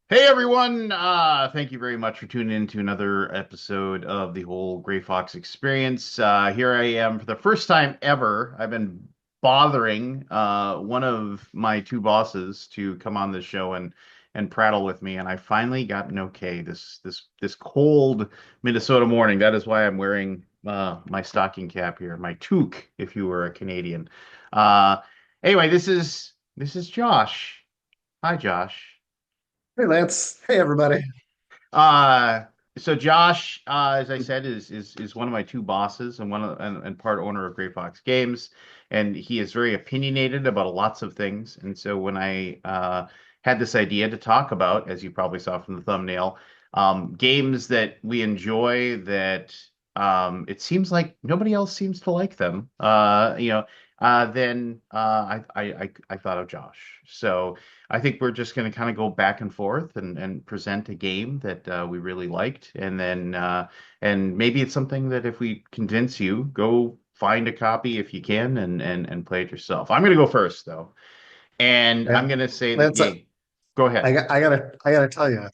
Hey everyone! Thank you very much for tuning in to another episode of the whole Gray Fox experience. Here I am for the first time ever. I've been bothering one of my two bosses to come on this show and prattle with me, and I finally got an okay this cold Minnesota morning. That is why I'm wearing my stocking cap here, my toque, if you were a Canadian. Uh, anyway, this is Josh. Hi, Josh. Hey Lance. Hey everybody. Uh, so Josh, as I said, is one of my two bosses and and part owner of Gray Fox Games, and he is very opinionated about lots of things. And so when I had this idea to talk about, as you probably saw from the thumbnail, games that we enjoy that it seems like nobody else seems to like them. Then I thought of Josh. So. I think we're just going to kind of go back and forth and present a game that we really liked, and then and maybe it's something that if we convince you, go find a copy if you can and play it yourself. I'm going to go first though, and I'm Yeah, going to say that Lance. yeah, go ahead. I gotta tell you,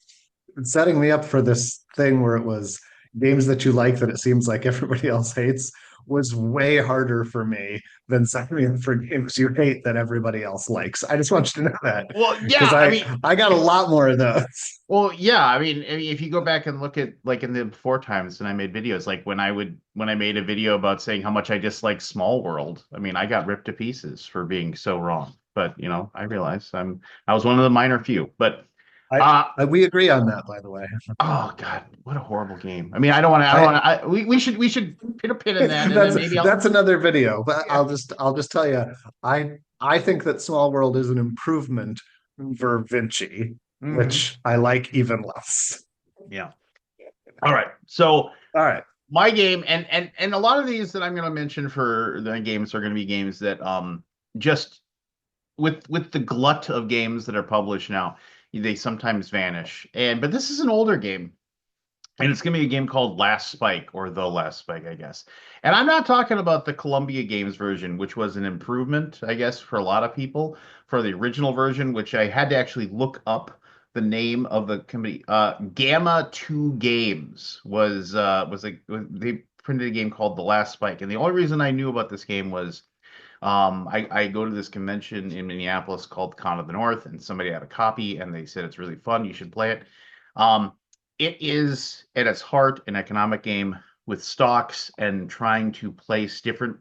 setting me up for this thing where it was games that you like that it seems like everybody else hates was way harder for me than setting me up for games you hate that everybody else likes. I just want you to know that Well, because yeah, I I mean, I got a lot more of those. well, yeah, I mean, if you go back and look at like in the before times when I made videos, like when I made a video about saying how much I dislike Small World, I mean, I got ripped to pieces for being so wrong. But I realize I was one of the minor few. But I, uh we agree on that, by the way. oh God, what a horrible game. I mean, I don't I want to. We should put a pin in that, and then that's maybe I'll. that's another video, but Yeah. I'll just tell you, I think that Small World is an improvement for Vinci, Hmm. which I like even less. Yeah. All right. So All right. my game, and a lot of these that I'm going to mention for the games are going to be games that just with the glut of games that are published now, they sometimes vanish. But this is an older game. And it's going to be a game called Last Spike or The Last Spike, I guess. And I'm not talking about the Columbia Games version, which was an improvement, I guess, for a lot of people, for the original version, which I had to actually look up the name of the company. Gamma 2 Games they printed a game called The Last Spike. And the only reason I knew about this game was I go to this convention in Minneapolis called Con of the North, and somebody had a copy, and they said it's really fun. You should play it. Um, it is at its heart an economic game with stocks and trying to place different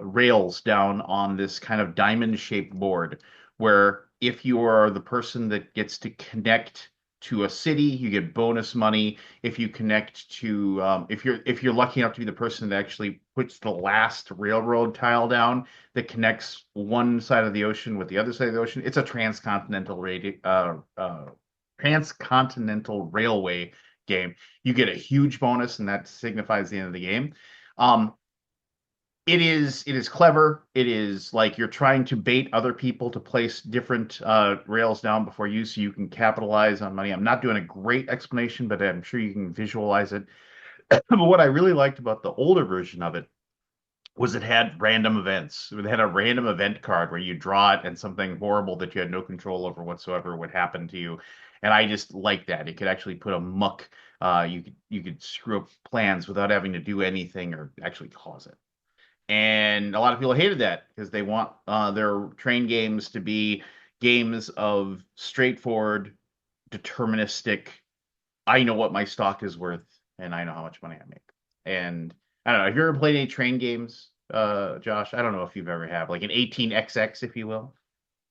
rails down on this kind of diamond-shaped board, where if you are the person that gets to connect to a city, you get bonus money. If you connect to, if you're lucky enough to be the person that actually puts the last railroad tile down that connects one side of the ocean with the other side of the ocean, it's a transcontinental railway game. You get a huge bonus, and that signifies the end of the game. Um, it is clever. It is like you're trying to bait other people to place different rails down before you, so you can capitalize on money. I'm not doing a great explanation, but I'm sure you can visualize it. But what I really liked about the older version of it was it had random events. It had a random event card where you draw it and something horrible that you had no control over whatsoever would happen to you. And I just like that. It could actually put a muck. You could screw up plans without having to do anything or actually cause it. And a lot of people hated that because they want their train games to be games of straightforward, deterministic. I know what my stock is worth, and I know how much money I make. And I don't know. Have you ever played any train games, Josh? I don't know if you've ever have like an 18XX, if you will.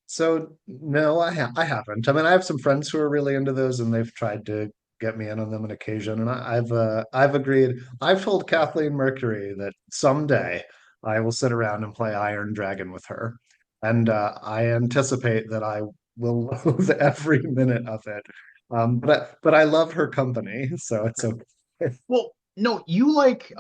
So no, I haven't. I mean, I have some friends who are really into those, and they've tried to get me in on them on occasion, and I've agreed. I've told Kathleen Mercury that someday I will sit around and play Iron Dragon with her, and I anticipate that I will loathe every minute of it. But I love her company, so it's okay. Well, no, you like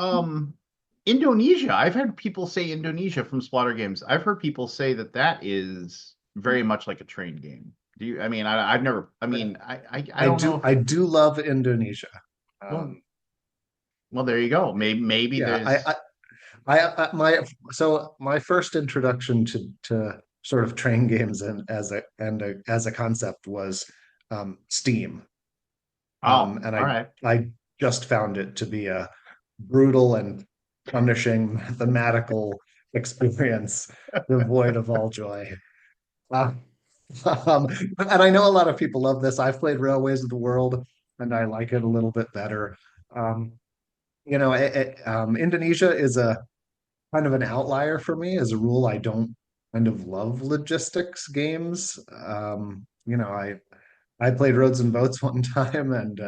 Indonesia. I've heard people say Indonesia from Splatter Games. I've heard people say that that is very much like a train game. Do you? I mean, I've never. I mean, I don't know I if. do love Indonesia. Well, Um, well, there you go. Maybe yeah, there's. my first introduction to sort of train games and as a concept was Steam. Oh, And all right. I just found it to be a brutal and punishing mathematical experience devoid of all joy. Uh, and I know a lot of people love this. I've played Railways of the World, and I like it a little bit better. Um, Indonesia is a kind of an outlier for me. As a rule, I don't kind of love logistics games. I played Roads and Boats one time, and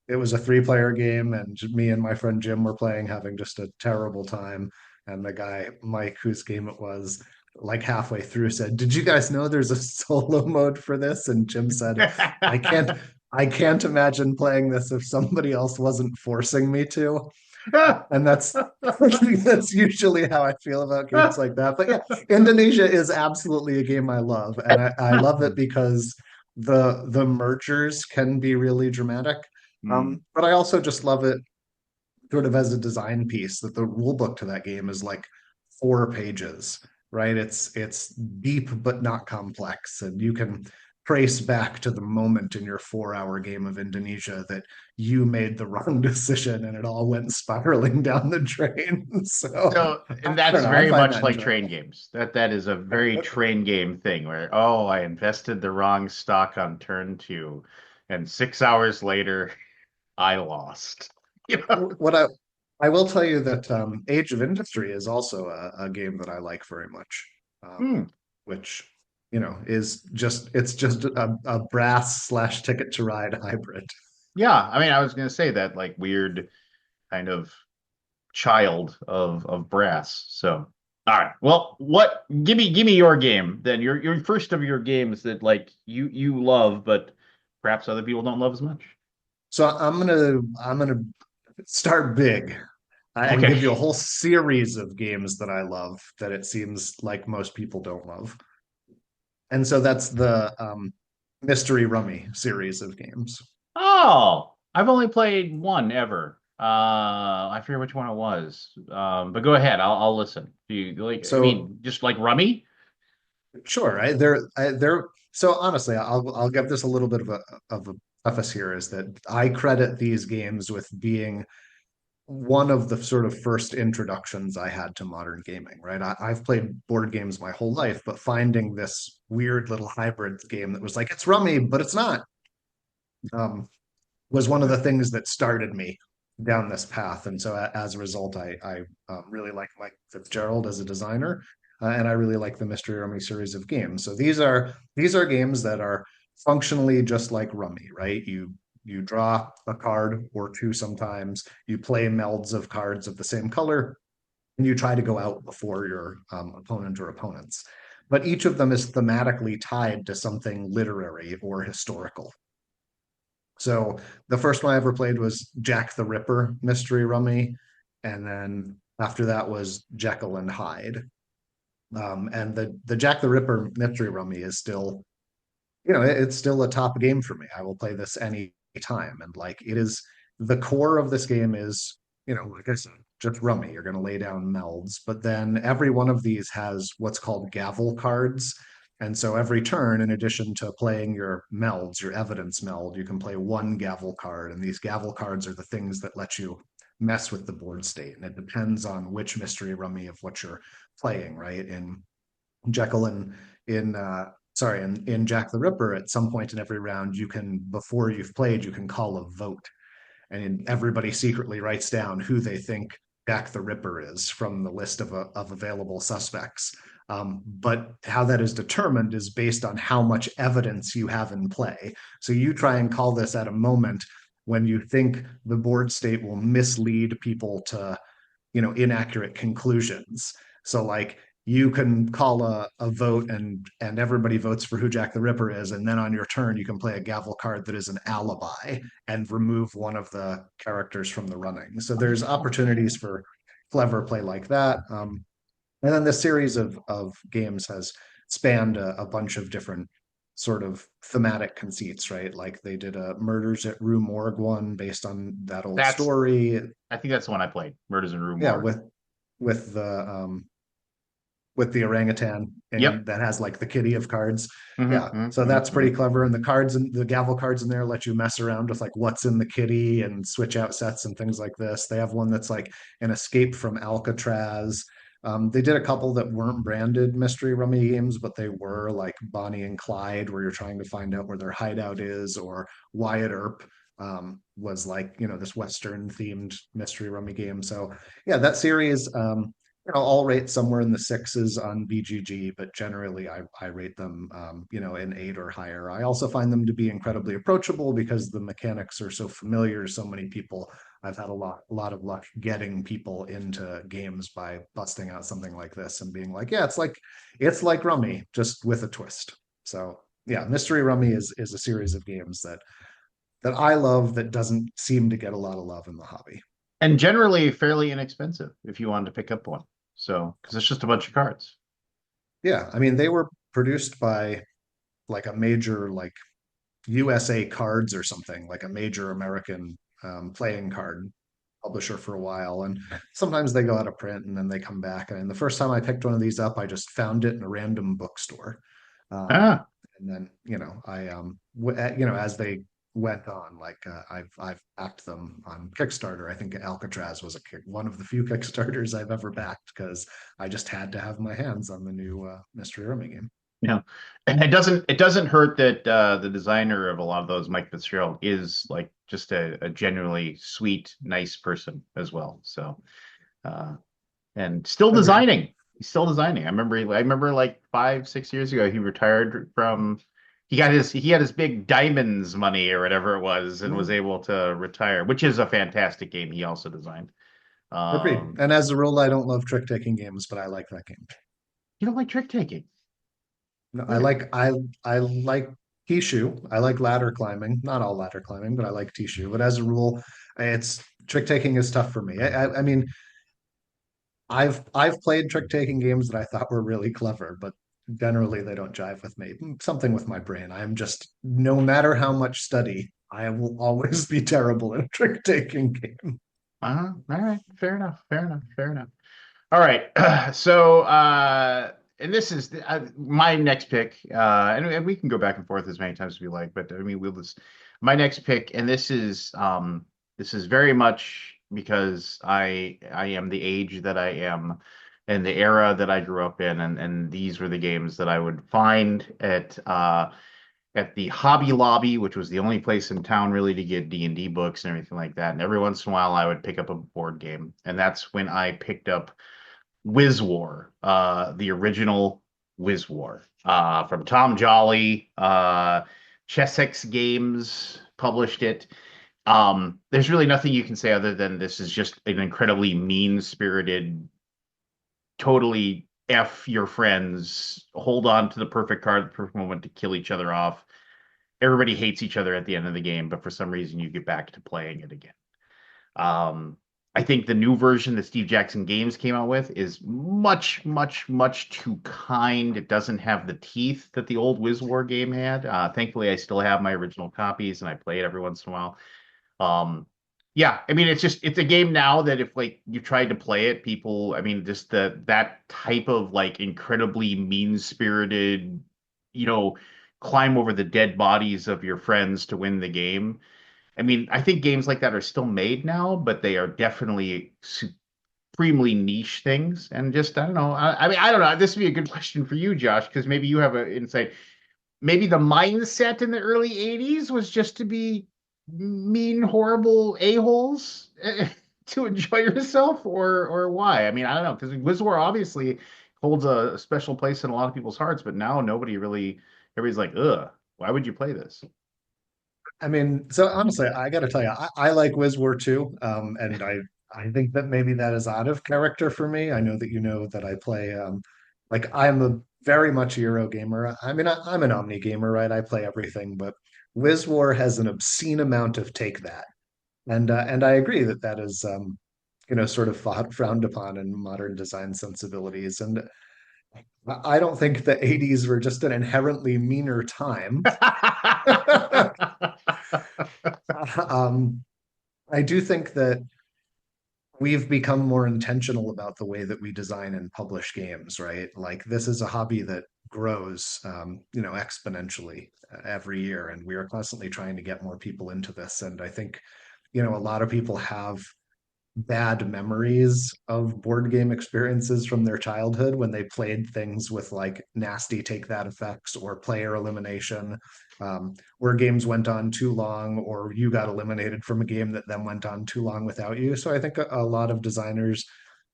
it was a three-player game, and me and my friend Jim were playing, having just a terrible time. And the guy Mike, whose game it was, like halfway through, said, "Did you guys know there's a solo mode for this?" And Jim said, "I can't, I can't imagine playing this if somebody else wasn't forcing me to." And that's usually how I feel about games like that. But yeah, Indonesia is absolutely a game I love, and I love it because the mergers can be really dramatic. Hmm. But I also just love it sort of as a design piece that the rule book to that game is like 4 pages, right? It's deep but not complex, and you can trace back to the moment in your 4 hour game of Indonesia that you made the wrong decision and it all went spiraling down the drain. So So, I and don't that's know. I very find much that like train enjoyable. games. That is a very train game thing where, oh, I invested the wrong stock on turn two, and 6 hours later, I lost. You know? What I will tell you that Age of Industry is also a game that I like very much, Hmm. which is just a brass slash Ticket to Ride hybrid. Yeah, I mean, I was gonna say that like weird kind of child of brass. So, all right. Well, what? Give me your game then. Your first of your games that like you love, but perhaps other people don't love as much. So I'm gonna start big and Okay. give you a whole series of games that I love that it seems like most people don't love. And so that's the Mystery Rummy series of games. Oh, I've only played one ever. I forget which one it was. But go ahead. I'll listen. Do you like? I So mean, just like Rummy. sure, they're so honestly, I'll give this a little bit of a preface here is that I credit these games with being one of the sort of first introductions I had to modern gaming, right? I've played board games my whole life, but finding this weird little hybrid game that was like, it's rummy, but it's not, um, was one of the things that started me down this path. And so as a result, I really like Mike Fitzgerald as a designer, and I really like the Mystery Rummy series of games. So these are games that are functionally just like Rummy, right? You draw a card or two sometimes. You play melds of cards of the same color, and you try to go out before your opponent or opponents. But each of them is thematically tied to something literary or historical. So the first one I ever played was Jack the Ripper Mystery Rummy, and then after that was Jekyll and Hyde. And the Jack the Ripper Mystery Rummy is still, it's still a top game for me. I will play this any time, and like it is the core of this game is, like I said, just rummy. You're going to lay down melds, but then every one of these has what's called gavel cards. And so every turn, in addition to playing your melds, your evidence meld, you can play one gavel card. And these gavel cards are the things that let you mess with the board state. And it depends on which mystery rummy of what you're playing, right? In Jekyll and in sorry, in Jack the Ripper, at some point in every round, you can, before you've played, you can call a vote, and everybody secretly writes down who they think Jack the Ripper is from the list of available suspects. But how that is determined is based on how much evidence you have in play. So you try and call this at a moment when you think the board state will mislead people to, inaccurate conclusions. So like you can call a vote and everybody votes for who Jack the Ripper is, and then on your turn you can play a gavel card that is an alibi and remove one of the characters from the running. So there's opportunities for clever play like that. And then this series of games has spanned a bunch of different sort of thematic conceits, right? Like they did a Murders at Rue Morgue one based on that old That's story. I think that's the one I played. Murders in Rue Yeah, Morgue. with the with the orangutan Yep. and that has like the kitty of cards. Hmm, Yeah, so hmm, that's pretty hmm. clever. And the cards and the gavel cards in there let you mess around with like what's in the kitty and switch out sets and things like this. They have one that's like an escape from Alcatraz. They did a couple that weren't branded mystery rummy games, but they were like Bonnie and Clyde, where you're trying to find out where their hideout is, or Wyatt Earp was like, this Western themed mystery rummy game. So yeah, that series, I'll rate somewhere in the sixes on BGG, but generally I rate them, an eight or higher. I also find them to be incredibly approachable because the mechanics are so familiar. So many people, I've had a lot of luck getting people into games by busting out something like this and being like, yeah, it's like Rummy, just with a twist. So yeah, Mystery Rummy is a series of games that I love that doesn't seem to get a lot of love in the hobby. And generally fairly inexpensive if you wanted to pick up one. So, because it's just a bunch of cards. Yeah, I mean they were produced by like a major like USA Cards or something, like a major American playing card publisher for a while. And sometimes they go out of print and then they come back. And the first time I picked one of these up, I just found it in a random bookstore. Um, Ah, and then, as they went on, like I've backed them on Kickstarter. I think Alcatraz was one of the few Kickstarters I've ever backed because I just had to have my hands on the new Mystery Rooming game. yeah. And it doesn't hurt that the designer of a lot of those, Mike Fitzgerald, is like just a genuinely sweet, nice person as well. So uh and still Agreed. designing. He's still designing. I remember like 5, 6 years ago he retired from he had his big diamonds money or whatever it was and was Mm, able to retire, which is a fantastic game he also designed. agreed. Um And as a rule, I don't love trick taking games, but I like that game. you don't like trick taking. No, I Weird. like I like Tishu. I like ladder climbing. Not all ladder climbing, but I like Tishu. But as a rule, it's trick taking is tough for me. I mean, I've played trick taking games that I thought were really clever, but generally they don't jive with me. Something with my brain. I'm just no matter how much study, I will always be terrible at a trick taking game. All right. Fair enough. Fair enough. Fair enough. All right. So, and this is my next pick, and we can go back and forth as many times as we like, but I mean, we'll just my next pick, and this is very much because I am the age that I am, and the era that I grew up in, and these were the games that I would find at the Hobby Lobby, which was the only place in town really to get D&D books and everything like that. And every once in a while, I would pick up a board game, and that's when I picked up Wiz War, the original Wiz War, from Tom Jolly. Chessex Games published it. There's really nothing you can say other than this is just an incredibly mean-spirited, totally F your friends, hold on to the perfect card, the perfect moment to kill each other off. Everybody hates each other at the end of the game, but for some reason you get back to playing it again. Um, I think the new version that Steve Jackson Games came out with is much, much, much too kind. It doesn't have the teeth that the old Wiz War game had. Thankfully, I still have my original copies and I play it every once in a while. Um, yeah, I mean, it's a game now that if like you tried to play it, people, I mean, just that type of like incredibly mean-spirited, you know, climb over the dead bodies of your friends to win the game. I mean, I think games like that are still made now, but they are definitely supremely niche things. And just, I don't know. I mean, I don't know. This would be a good question for you, Josh, because maybe you have an insight. Maybe the mindset in the early 80s was just to be mean, horrible a-holes to enjoy yourself, or why? I mean, I don't know, because Wiz War obviously holds a special place in a lot of people's hearts, but now everybody's like, ugh, why would you play this? I mean, so honestly, I got to tell you, I like Wiz War too, and I think that maybe that is out of character for me. I know that you know that I play, like I'm a very much Euro gamer. I mean, I'm an Omni gamer, right? I play everything, but Wiz War has an obscene amount of take that, and I agree that that is, sort of frowned upon in modern design sensibilities. And I don't think the '80s were just an inherently meaner time. um, I do think that we've become more intentional about the way that we design and publish games, right? Like this is a hobby that grows, exponentially every year, and we are constantly trying to get more people into this. And I think, a lot of people have bad memories of board game experiences from their childhood when they played things with like nasty take that effects or player elimination, where games went on too long or you got eliminated from a game that then went on too long without you. So I think a lot of designers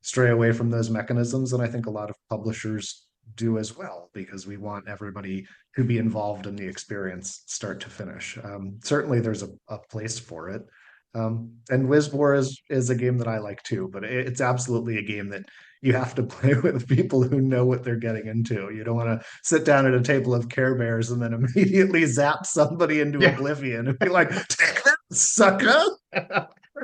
stray away from those mechanisms, and I think a lot of publishers do as well because we want everybody to be involved in the experience start to finish. Certainly there's a place for it. And WizWar is a game that I like too, but it's absolutely a game that you have to play with people who know what they're getting into. You don't want to sit down at a table of Care Bears and then immediately zap somebody into Yeah. oblivion and be like, "Take that, sucker!"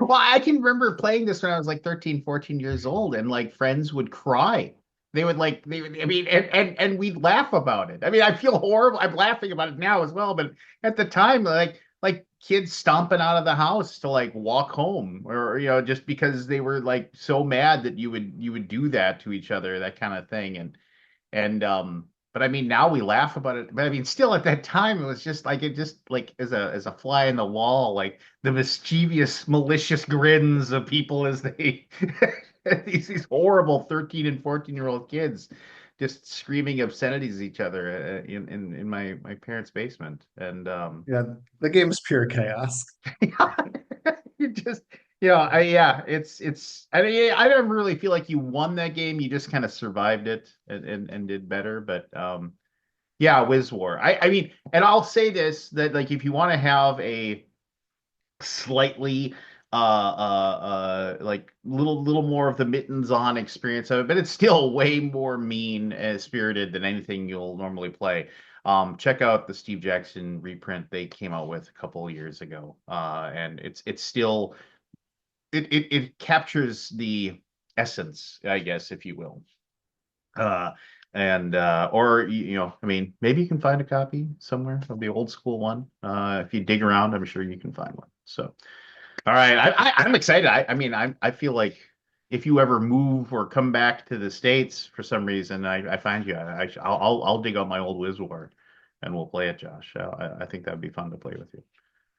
Well, I can remember playing this when I was like 13, 14 years old, and like friends would cry. They would like they would, I mean, and we'd laugh about it. I mean, I feel horrible. I'm laughing about it now as well, but at the time, like kids stomping out of the house to like walk home, or just because they were like so mad that you would do that to each other, that kind of thing. And but I mean now we laugh about it, but I mean still at that time it was just like it just like as a fly in the wall, like the mischievous malicious grins of people as they these horrible 13 and 14-year-old kids just screaming obscenities at each other in my parents' basement. And Yeah, the game's pure chaos. you just yeah, it's I mean I don't really feel like you won that game. You just kind of survived it and did better. But yeah, Wiz War. I mean, and I'll say this, that like if you want to have a slightly like little more of the mittens on experience of it, but it's still way more mean and spirited than anything you'll normally play. Check out the Steve Jackson reprint they came out with a couple of years ago. And it's still it captures the essence, I guess, if you will. Uh, and or I mean, maybe you can find a copy somewhere of the old school one. If you dig around, I'm sure you can find one. So, all right, I'm excited. I mean, I feel like if you ever move or come back to the States for some reason, I find you, I'll dig out my old Wiz War and we'll play it, Josh. I think that'd be fun to play with you.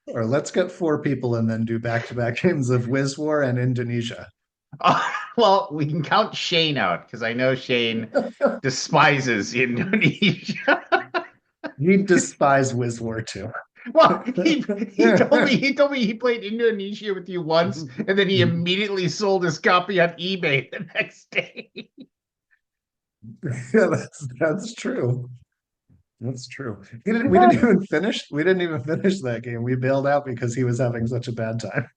Or let's get four people and then do back-to-back games of WizWar and Indonesia. Well, we can count Shane out because I know Shane despises Indonesia. You despise WizWar too. Well, he told me he played Indonesia with you once, and then he immediately sold his copy on eBay the next day. Yeah, that's true. That's true. We didn't even finish that game. We bailed out because he was having such a bad time.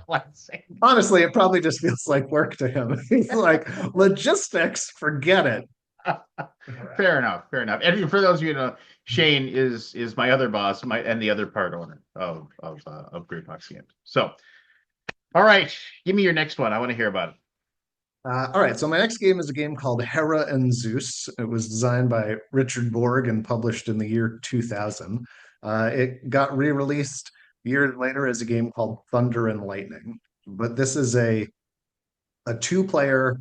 Classic. Honestly, it probably just feels like work to him. He's like, logistics, forget it. Fair enough. Fair enough. And for those of you who know, Shane is my other boss, and the other part owner of Great Fox Games. So, all right, give me your next one. I want to hear about it. All right, so my next game is a game called Hera and Zeus. It was designed by Richard Borg and published in the year 2000. It got re-released years later as a game called Thunder and Lightning. But this is a two-player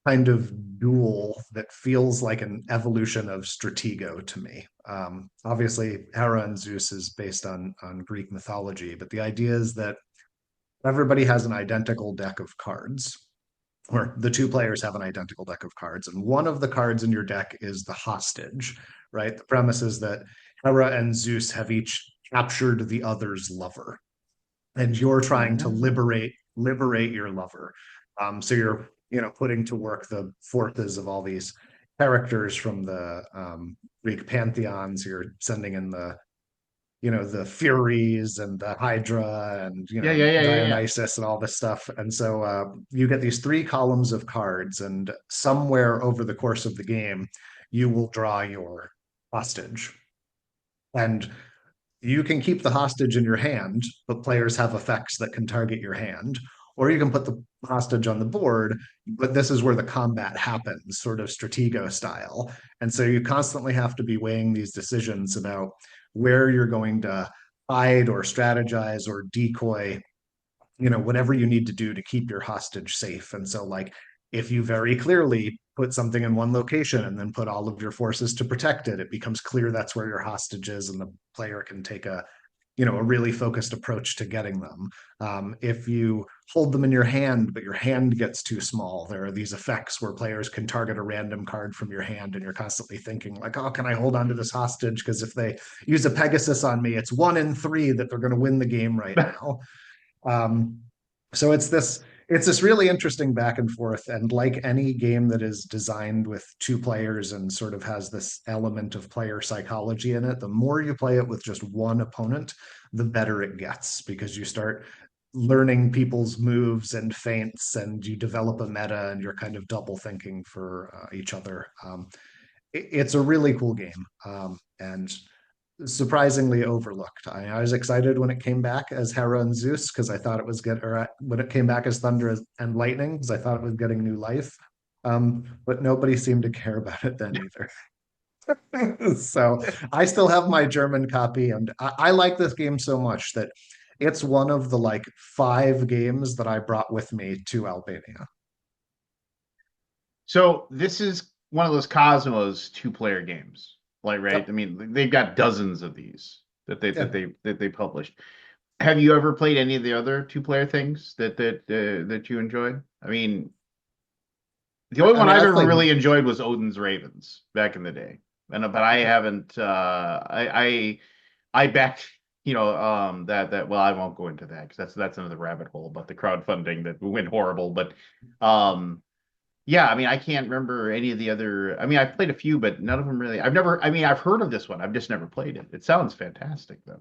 kind of duel that feels like an evolution of Stratego to me. Obviously, Hera and Zeus is based on Greek mythology, but the idea is that everybody has an identical deck of cards, or the two players have an identical deck of cards, and one of the cards in your deck is the hostage, right? The premise is that Hera and Zeus have each captured the other's lover, and you're trying to liberate your lover. So you're putting to work the forces of all these characters from the Greek pantheons. You're sending in the Furies and the Hydra and Yeah, yeah, yeah, yeah, yeah. Dionysus and all this stuff. And so you get these three columns of cards, and somewhere over the course of the game, you will draw your hostage. And you can keep the hostage in your hand, but players have effects that can target your hand. Or you can put the hostage on the board, but this is where the combat happens, sort of Stratego style. And so you constantly have to be weighing these decisions about where you're going to hide or strategize or decoy whatever you need to do to keep your hostage safe. And so, like, if you very clearly put something in one location and then put all of your forces to protect it, it becomes clear that's where your hostage is, and the player can take a really focused approach to getting them. If you hold them in your hand, but your hand gets too small, there are these effects where players can target a random card from your hand, and you're constantly thinking, like, oh, can I hold on to this hostage? Because if they use a Pegasus on me, it's 1 in 3 that they're going to win the game right now. Um, so it's this really interesting back and forth. And like any game that is designed with two players and sort of has this element of player psychology in it, the more you play it with just one opponent, the better it gets, because you start learning people's moves and feints, and you develop a meta, and you're kind of double thinking for each other. It's a really cool game. And surprisingly overlooked. I was excited when it came back as Hera and Zeus because I thought it was get or when it came back as Thunder and Lightning because I thought it was getting new life. But nobody seemed to care about it then either. So I still have my German copy, and I like this game so much that it's one of the like 5 games that I brought with me to Albania. So this is one of those Cosmos two-player games, like right? I Yep. mean, they've got dozens of these Yeah. that they published. Have you ever played any of the other two-player things that you enjoyed? I mean, the only I one mean, I've I've ever played. really enjoyed was Odin's Ravens back in the day, and but I haven't. I backed that well, I won't go into that because that's another rabbit hole about the crowdfunding that went horrible. But um, yeah, I mean, I can't remember any of the other. I mean, I've played a few, but none of them really. I've never. I mean, I've heard of this one. I've just never played it. It sounds fantastic, though.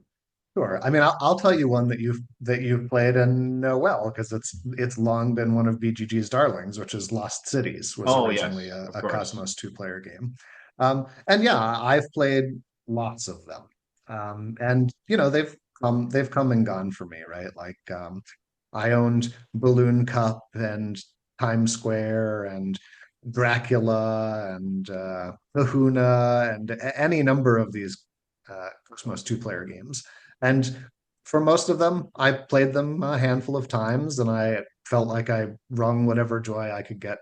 Sure. I mean, I'll tell you one that you've played and know well because it's long been one of BGG's darlings, which is Lost Cities, was Oh originally yes, a, of a course. Cosmos two-player game. And yeah, I've played lots of them. And they've come and gone for me, right? Like I owned Balloon Cup and Times Square and Dracula and Kahuna and any number of these Cosmos two-player games. And for most of them, I played them a handful of times, and I felt like I wrung whatever joy I could get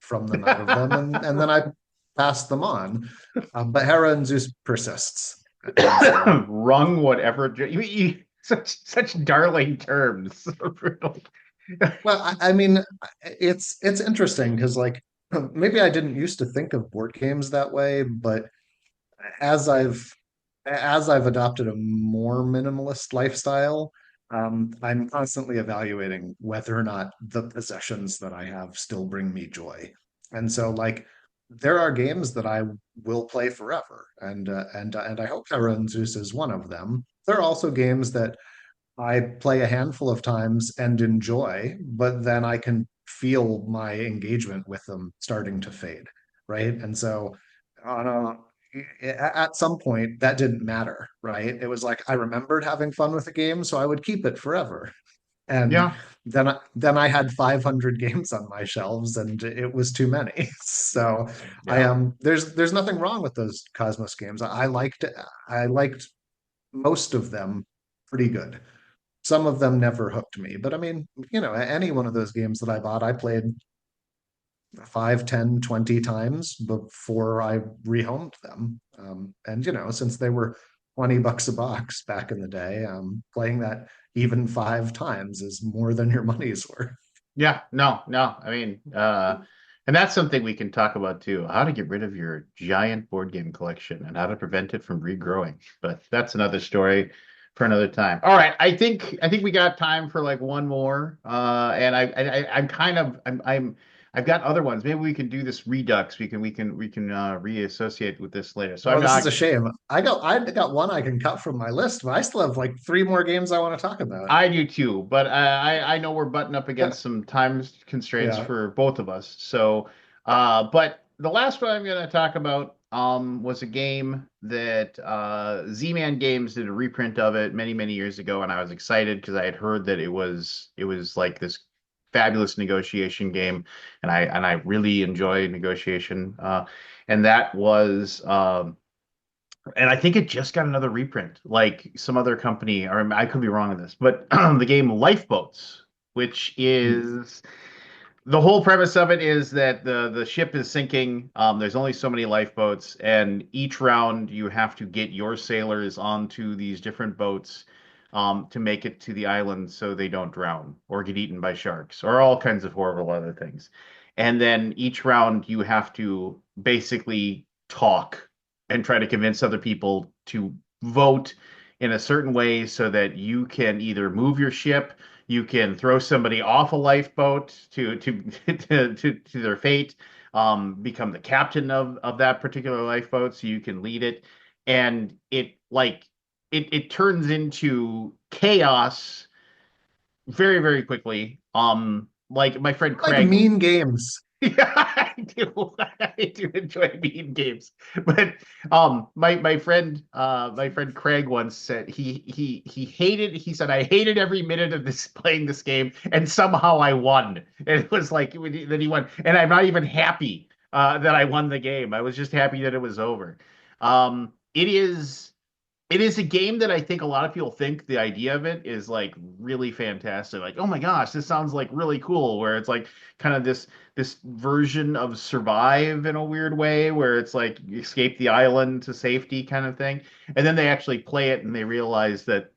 from them out of them, and then I passed them on. But Hera and Zeus persists, and so Rung whatever. Such darling terms. well, I mean, it's interesting because like maybe I didn't used to think of board games that way, but as I've as I've adopted a more minimalist lifestyle, I'm constantly evaluating whether or not the possessions that I have still bring me joy. And so, like, there are games that I will play forever, and I hope Terra and Zeus is one of them. There are also games that I play a handful of times and enjoy, but then I can feel my engagement with them starting to fade, right? And so, on at some point, that didn't matter, right? It was like I remembered having fun with the game, so I would keep it forever. And Yeah, then I had 500 games on my shelves, and it was too many. So yeah. there's nothing wrong with those Cosmos games. I liked most of them pretty good. Some of them never hooked me, but I mean, any one of those games that I bought, I played 5, 10, 20 times before I rehomed them. And since they were $20 a box back in the day, playing that even 5 times is more than your money's worth. Yeah, no, no. I mean, and that's something we can talk about too, how to get rid of your giant board game collection and how to prevent it from regrowing. But that's another story for another time. All right, I think we got time for like one more. And I'm kind of I've got other ones. Maybe we can do this redux. We can reassociate with this later. So Oh, I'm this is not a shame. I got one I can cut from my list, but I still have like 3 more games I want to talk about. I do too, but I know we're butting up against some time constraints Yeah. for both of us. So, but the last one I'm going to talk about was a game that Z-Man Games did a reprint of it many years ago, and I was excited because I had heard that it was like this fabulous negotiation game, and I really enjoy negotiation. And that was and I think it just got another reprint, like some other company, or I could be wrong on this, but the game Lifeboats. which is the whole premise of it is that the ship is sinking. There's only so many lifeboats, and each round you have to get your sailors onto these different boats to make it to the island so they don't drown or get eaten by sharks or all kinds of horrible other things. And then each round you have to basically talk and try to convince other people to vote in a certain way so that you can either move your ship, you can throw somebody off a lifeboat to their fate, become the captain of that particular lifeboat, so you can lead it, and it turns into chaos very very quickly. Like my friend Like Craig. mean games. Yeah, I do. I do enjoy mean games. But my friend Craig once said he hated he said I hated every minute of this playing this game and somehow I won. And it was like that he won. And I'm not even happy that I won the game. I was just happy that it was over. It is it is a game that I think a lot of people think the idea of it is like really fantastic. Like, oh my gosh, this sounds like really cool. Where it's like kind of this version of Survive in a weird way, where it's like you escape the island to safety kind of thing. And then they actually play it and they realize that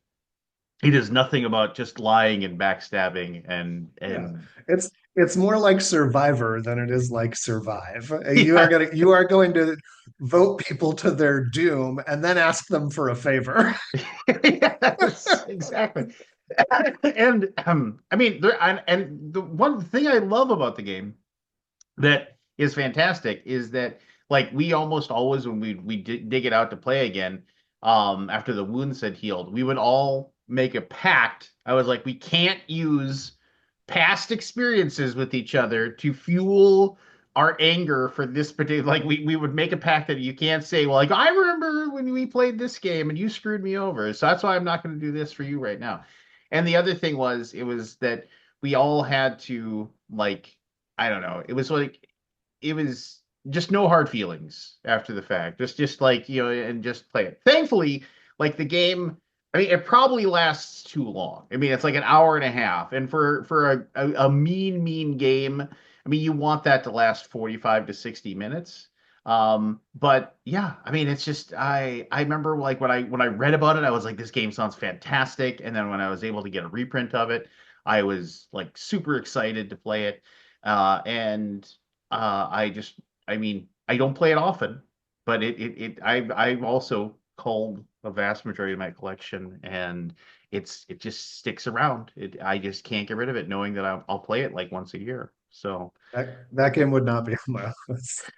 it is nothing about just lying and backstabbing Yeah. and It's more like Survivor than it is like Survive. yeah. You are going to vote people to their doom and then ask them for a favor. Yes, exactly. And I mean, and the one thing I love about the game that is fantastic is that like we almost always when dig it out to play again, after the wounds had healed, we would all make a pact. I was like, we can't use past experiences with each other to fuel our anger for this particular, like we would make a pact that you can't say, well, like I remember when we played this game and you screwed me over, so that's why I'm not going to do this for you right now. And the other thing was it was that we all had to like, I don't know. It was like it was just no hard feelings after the fact. Just like, and just play it. Thankfully, like the game, I mean, it probably lasts too long. I mean, it's like an hour and a half. And for a mean game, I mean, you want that to last 45 to 60 minutes. But yeah, I mean, it's just I remember like when I read about it, I was like, this game sounds fantastic. And then when I was able to get a reprint of it, I was like super excited to play it. And I just, I mean, I don't play it often, but I've also culled a vast majority of my collection, and it just sticks around. I just can't get rid of it, knowing that I'll play it like once a year. So, That game would not be on my list.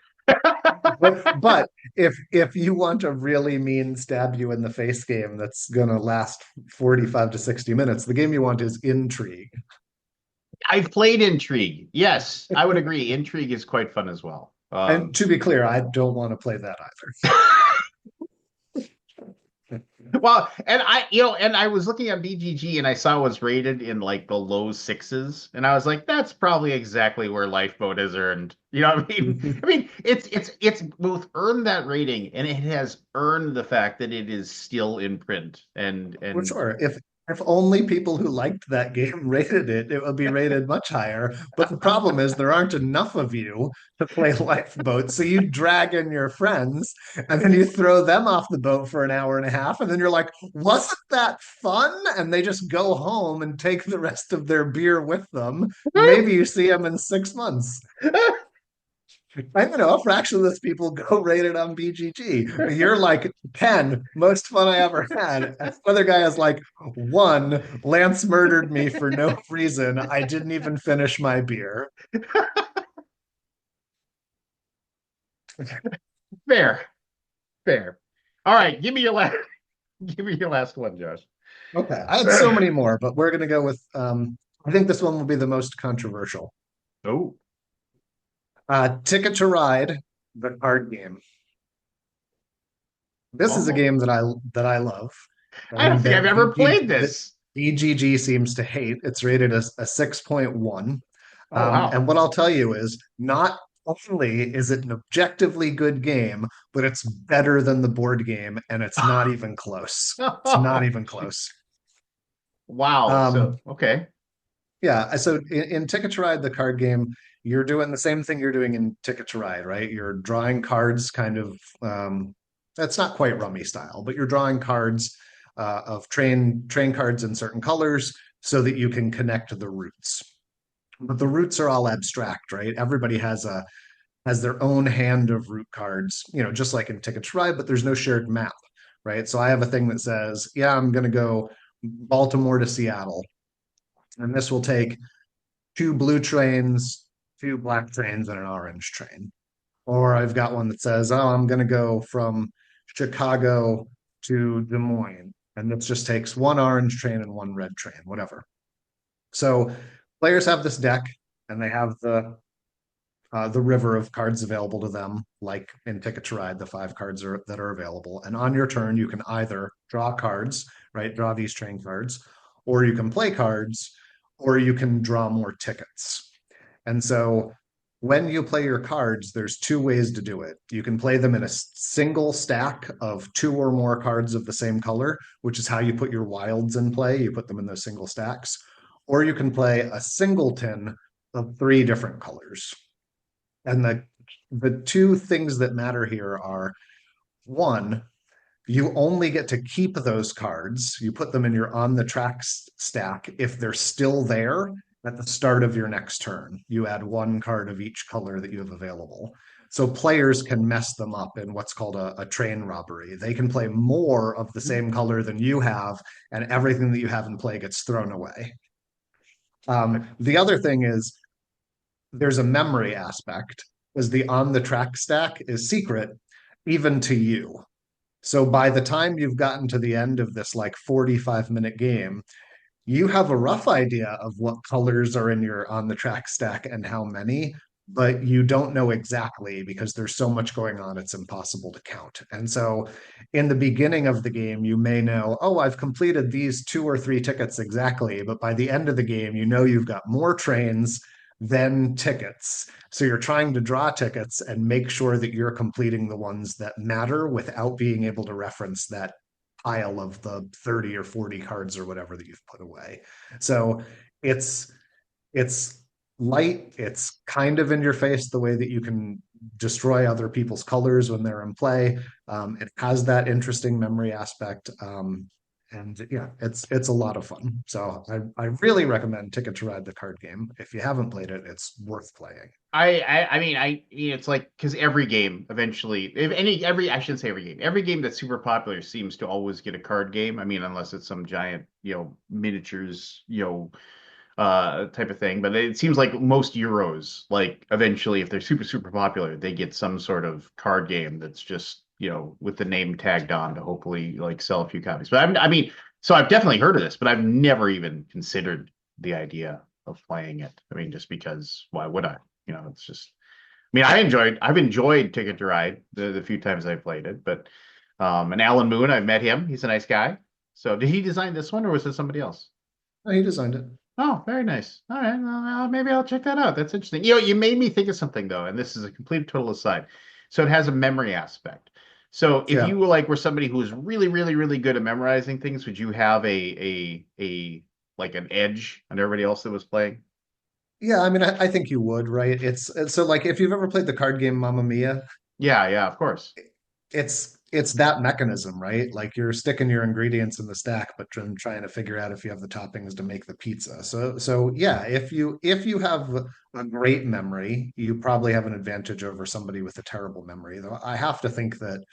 But if you want a really mean stab you in the face game that's gonna last 45 to 60 minutes, the game you want is Intrigue. I've played Intrigue. Yes, I would agree. Intrigue is quite fun as well. And to be clear, I don't want to play that either. Well, and and I was looking at BGG and I saw it was rated in like the low sixes, and I was like, that's probably exactly where Lifeboat is earned. You know what I mean? I mean, it's both earned that rating and it has earned the fact that it is still in print. For And sure. If only people who liked that game rated it, it would be rated much higher. But the problem is there aren't enough of you to play lifeboat. So you drag in your friends and then you throw them off the boat for an hour and a half. And then you're like, wasn't that fun? And they just go home and take the rest of their beer with them. Maybe you see them in 6 months. I don't know, a fraction of those people go rated on BGG. You're like 10, most fun I ever had. And another guy is like, 1, Lance murdered me for no reason. I didn't even finish my beer. fair, fair. All right, give me your last give me your last one, Josh. Okay, I had so many more, but we're going to go with, I think this one will be the most controversial. Oh, Ticket to Ride, the card game. This is a oh. game that I love. I don't think I've That ever played this. BGG seems to hate. It's rated as a 6.1. Oh wow. And what I'll tell you is not only is it an objectively good game, but it's better than the board game, and it's not even close. It's not Oh, even geez. close. Wow. Um, So, okay. Yeah, so in Ticket to Ride, the card game, you're doing the same thing you're doing in Ticket to Ride, right? You're drawing cards kind of that's not quite rummy style, but you're drawing cards of train cards in certain colors so that you can connect the routes. But the routes are all abstract, right? Everybody has their own hand of route cards, just like in Ticket to Ride, but there's no shared map, right? So I have a thing that says, yeah, I'm going to go Baltimore to Seattle, and this will take two blue trains, two black trains, and an orange train. Or I've got one that says, oh, I'm going to go from Chicago to Des Moines. And this just takes one orange train and one red train, whatever. So players have this deck and they have the river of cards available to them, like in Ticket to Ride, the five cards that are available. And on your turn, you can either draw cards, right? Draw these train cards, or you can play cards, or you can draw more tickets. And so when you play your cards, there's two ways to do it. You can play them in a single stack of two or more cards of the same color, which is how you put your wilds in play. You put them in those single stacks. Or you can play a singleton of three different colors. And the two things that matter here are one, you only get to keep those cards. You put them in your on the tracks stack if they're still there at the start of your next turn. You add one card of each color that you have available. So players can mess them up in what's called a train robbery. They can play more of the same color than you have, and everything that you have in play gets thrown away. The other thing is there's a memory aspect, is the on the track stack is secret even to you. So by the time you've gotten to the end of this like 45-minute game, you have a rough idea of what colors are in your on the track stack and how many, but you don't know exactly because there's so much going on, it's impossible to count. And so in the beginning of the game, you may know, oh, I've completed these two or three tickets exactly, but by the end of the game, you know you've got more trains than tickets. So you're trying to draw tickets and make sure that you're completing the ones that matter without being able to reference that pile of the 30 or 40 cards or whatever that you've put away. So it's it's light, it's kind of in your face the way that you can destroy other people's colors when they're in play. It has that interesting memory aspect. And yeah, it's a lot of fun. So I really recommend Ticket to Ride the card game. If you haven't played it, it's worth playing. I mean, it's like because every game eventually, if any, every I shouldn't say every game that's super popular seems to always get a card game. I mean, unless it's some giant, miniatures, type of thing. But it seems like most Euros, like eventually, if they're super popular, they get some sort of card game that's just, with the name tagged on to hopefully like sell a few copies. But I mean, so I've definitely heard of this, but I've never even considered the idea of playing it. I mean, just because why would I? It's just. I mean, I've enjoyed Ticket to Ride the few times I've played it, but and Alan Moon, I've met him. He's a nice guy. So did he design this one or was it somebody else? Oh, he designed it. Oh, very nice. All right, well, maybe I'll check that out. That's interesting. You made me think of something though, and this is a complete total aside. So it has a memory aspect. So if you Yeah. were somebody who was really good at memorizing things, would you have a like an edge on everybody else that was playing? Yeah, I mean, I think you would, right? It's so like if you've ever played the card game Mamma Mia, Yeah, yeah, of course. it's that mechanism, right? Like you're sticking your ingredients in the stack, but trying to figure out if you have the toppings to make the pizza. So yeah, if you have a great memory, you probably have an advantage over somebody with a terrible memory. Though I have to think that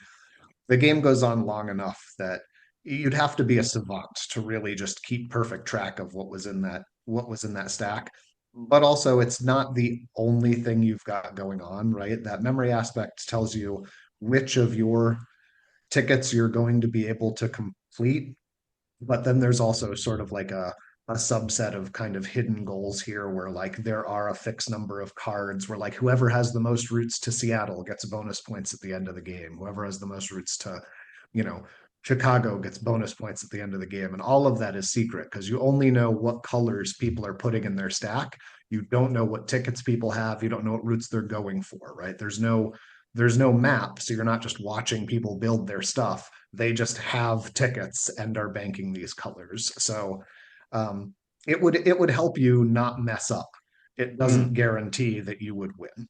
the game goes on long enough that you'd have to be a savant to really just keep perfect track of what was in that stack. But also it's not the only thing you've got going on, right? That memory aspect tells you which of your tickets you're going to be able to complete. But then there's also sort of like a subset of kind of hidden goals here where like there are a fixed number of cards where like whoever has the most routes to Seattle gets bonus points at the end of the game. Whoever has the most routes to, you know, Chicago gets bonus points at the end of the game. And all of that is secret because you only know what colors people are putting in their stack. You don't know what tickets people have. You don't know what routes they're going for, right? There's no map, so you're not just watching people build their stuff. They just have tickets and are banking these colors. So it would help you not mess up. It Mm. doesn't guarantee that you would win.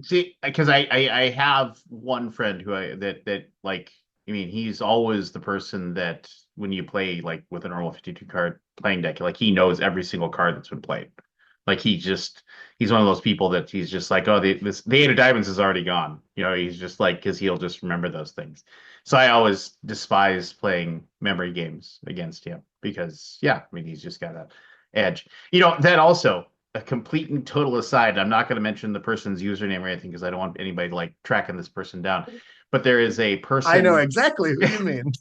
See, because I have one friend who that like, I mean, he's always the person that when you play like with a normal 52 card playing deck, like he knows every single card that's been played. Like he's one of those people that he's just like, oh, the eight of diamonds is already gone. He's just like, because he'll just remember those things. So I always despise playing memory games against him because, yeah, I mean, he's just got a edge. That also a complete and total aside. I'm not going to mention the person's username or anything because I don't want anybody like tracking this person down. But there is a I know person. exactly who you mean.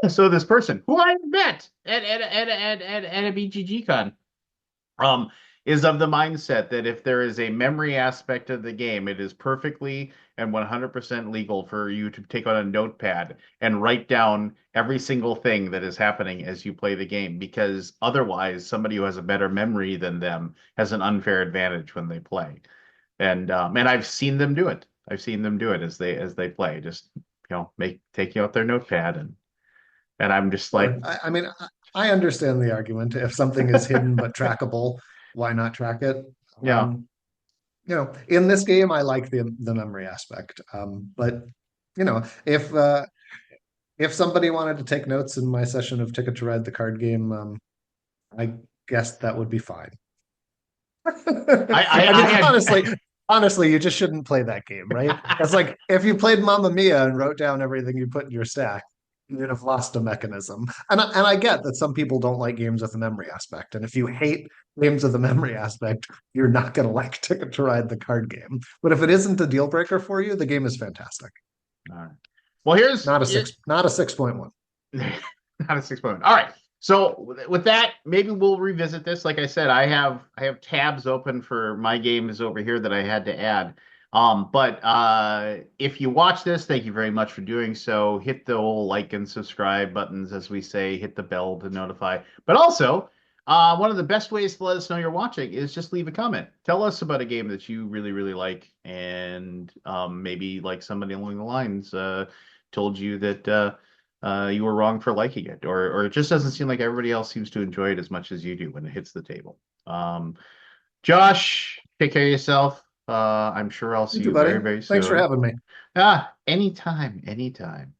So this person who I met at a BGG con um, is of the mindset that if there is a memory aspect of the game, it is perfectly and 100% legal for you to take on a notepad and write down every single thing that is happening as you play the game, because otherwise, somebody who has a better memory than them has an unfair advantage when they play. And I've seen them do it. I've seen them do it as they play. Just make take you out their notepad and I'm just like, Sure. I mean, I understand the argument. If something is hidden but trackable, why not track it? yeah. In this game, I like the memory aspect. But if somebody wanted to take notes in my session of Ticket to Ride the card game, I guess that would be fine. I I, I mean, I honestly, you just shouldn't play that game, right? It's like if you played Mamma Mia and wrote down everything you put in your stack, you'd have lost a mechanism. And I get that some people don't like games with a memory aspect, and if you hate games with a memory aspect, you're not going to like Ticket to Ride the card game. But if it isn't a deal breaker for you, the game is fantastic. All right. Well, here's Not a 6.1. not a 6 point. All right. So with that, maybe we'll revisit this. Like I said, I have tabs open for my games over here that I had to add. But if you watch this, thank you very much for doing so. Hit the old like and subscribe buttons, as we say. Hit the bell to notify. But also, one of the best ways to let us know you're watching is just leave a comment. Tell us about a game that you really, really like, and maybe like somebody along the lines told you that you were wrong for liking it, or it just doesn't seem like everybody else seems to enjoy it as much as you do when it hits the table. Josh, take care of yourself. I'm sure I'll You see too, you very, buddy. very Thanks for soon. having me. Anytime, anytime.